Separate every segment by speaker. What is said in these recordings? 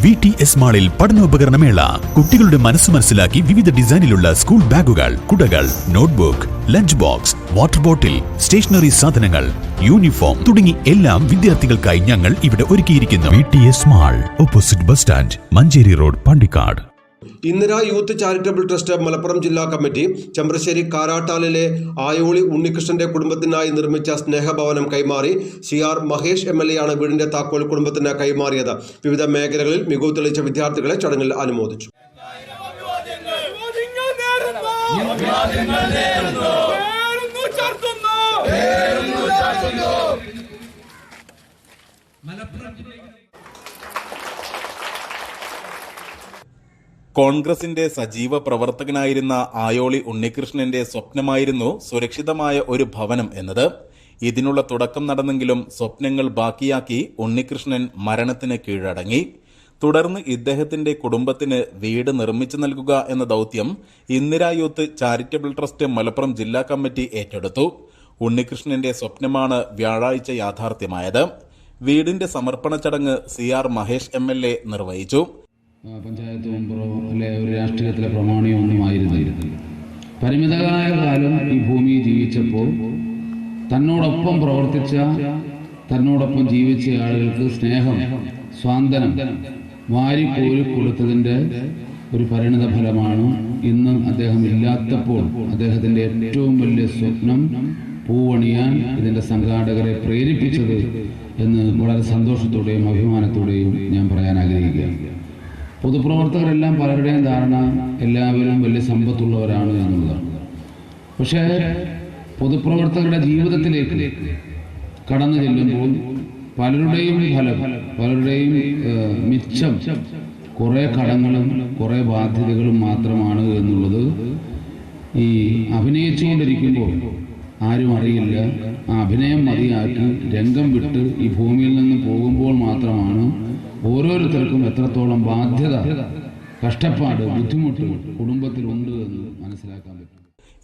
Speaker 1: VTS മാളിൽ പഠനോപകരണമേള. കുട്ടികളുടെ മനസ്സ് മനസ്സിലാക്കി വിവിധ ഡിസൈനിലുള്ള സ്കൂൾ ബാഗുകൾ, കുടകൾ, notebook, lunch box, water bottle, stationery സാധനങ്ങൾ, യൂണിഫോം തുടങ്ങി എല്ലാം വിദ്യാർത്ഥികൾക്കായി ഞങ്ങൾ ഇവിടെ ഒരുക്കിയിരിക്കുന്നു. VTS mall, opposite bus stand, Manjeri road, Pandikkad.
Speaker 2: Indira youth charitable trust Malappuram ജില്ലാ കമ്മിറ്റി ചെമ്പ്രശ്ശേരി കാരാട്ടാലിലെ ആയോളി ഉണ്ണികൃഷ്ണന്റെ കുടുംബത്തിനായി നിർമ്മിച്ച സ്നേഹഭവനം കൈമാറി. CR മഹേഷ് MLA ആണ് വീടിന്റെ താക്കോൽ കുടുംബത്തിന് കൈമാറിയത്. വിവിധ മേഖലകളിൽ മികവ് തെളിയിച്ച വിദ്യാർത്ഥികളെ ചടങ്ങിൽ അനുമോദിച്ചു.
Speaker 3: കോൺഗ്രസിന്റെ സജീവ പ്രവർത്തകനായിരുന്ന ആയോളി ഉണ്ണികൃഷ്ണന്റെ സ്വപ്നമായിരുന്നു സുരക്ഷിതമായ ഒരു ഭവനം എന്നത്. ഇതിനുള്ള തുടക്കം നടന്നെങ്കിലും സ്വപ്നങ്ങൾ ബാക്കിയാക്കി ഉണ്ണികൃഷ്ണൻ മരണത്തിന് കീഴടങ്ങി. തുടർന്ന് ഇദ്ദേഹത്തിന്റെ കുടുംബത്തിന് വീട് നിർമ്മിച്ചു നൽകുക എന്ന ദൗത്യം Indira youth charitable trust Malappuram ജില്ലാ കമ്മിറ്റി ഏറ്റെടുത്തു. ഉണ്ണികൃഷ്ണന്റെ സ്വപ്നമാണ് വ്യാഴാഴ്ച യാഥാർത്ഥ്യമായത്. വീടിന്റെ സമർപ്പണ ചടങ്ങ് CR മഹേഷ് MLA നിർവഹിച്ചു.
Speaker 4: പഞ്ചായത്ത് മെമ്പറോ അല്ലെ ഒരു രാഷ്ട്രീയത്തിലെ പ്രമാണിയോ ഒന്നുമായിരുന്നില്ല. പരിമിതമായ കാലം ഈ ഭൂമിയിൽ ജീവിച്ചപ്പോൾ തന്നോടൊപ്പം പ്രവർത്തിച്ച, തന്നോടൊപ്പം ജീവിച്ച ആളുകൾക്ക് സ്നേഹം, സ്വാന്തനം വാരിക്കോരി കൊടുത്തതിൻ്റെ ഒരു പരിണിത ഫലമാണ് ഇന്ന് അദ്ദേഹം ഇല്ലാത്തപ്പോൾ അദ്ദേഹത്തിൻ്റെ ഏറ്റവും വലിയ സ്വപ്നം പൂവണിയാൻ ഇതിൻ്റെ സംഘാടകരെ പ്രേരിപ്പിച്ചത് എന്ന് വളരെ സന്തോഷത്തോടെയും അഭിമാനത്തോടെയും ഞാൻ പറയാൻ ആഗ്രഹിക്കുകയാണ്. പൊതുപ്രവർത്തകരെല്ലാം പലരുടെയും ധാരണ എല്ലാവരും വലിയ സമ്പത്തുള്ളവരാണ് എന്നുള്ളതാണ്. പക്ഷേ പൊതുപ്രവർത്തകരുടെ ജീവിതത്തിലേക്ക് കടന്നു ചെല്ലുമ്പോൾ പലരുടെയും ഫലം, പലരുടെയും മിച്ചം കുറേ കടങ്ങളും കുറേ ബാധ്യതകളും മാത്രമാണ് എന്നുള്ളത് ഈ അഭിനയിച്ചുകൊണ്ടിരിക്കുമ്പോൾ ആരും അറിയില്ല. ആ അഭിനയം മതിയാക്കി രംഗം വിട്ട് ഈ ഭൂമിയിൽ നിന്ന് പോകുമ്പോൾ മാത്രമാണ് ഓരോരുത്തർക്കും എത്രത്തോളം ബാധ്യത, കഷ്ടപ്പാട്, ബുദ്ധിമുട്ട് കുടുംബത്തിലുണ്ട് എന്ന് മനസ്സിലാക്കാൻ പറ്റും.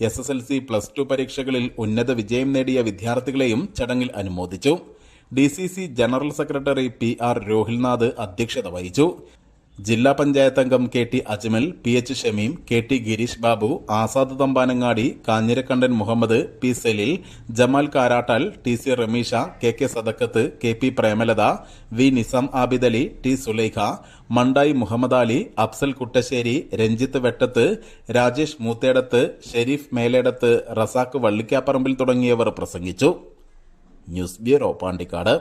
Speaker 3: SSLC +2 പരീക്ഷകളിൽ ഉന്നത വിജയം നേടിയ വിദ്യാർത്ഥികളെയും ചടങ്ങിൽ അനുമോദിച്ചു. DCC general secretary PR Rohilnath അധ്യക്ഷത വഹിച്ചു. ജില്ലാ പഞ്ചായത്ത് അംഗം KT Ajmal, PH Shameem, KT Girish Babu, Azad Thampanangadi, Kanjirakkandan Muhammad, P Saleel, Jamal Karattal, TC Ramisha, KK Sadakkath, KP Premalatha, V Nizam Abidali, T Sulaikha, Mandayi Muhammad Ali, Afsal Kuttassery, Ranjith Vettath, Rajesh Moothedath, Sherif Meledath, Razak Vallikkaparambil തുടങ്ങിയവർ പ്രസംഗിച്ചു. News bureau, Pandikkad.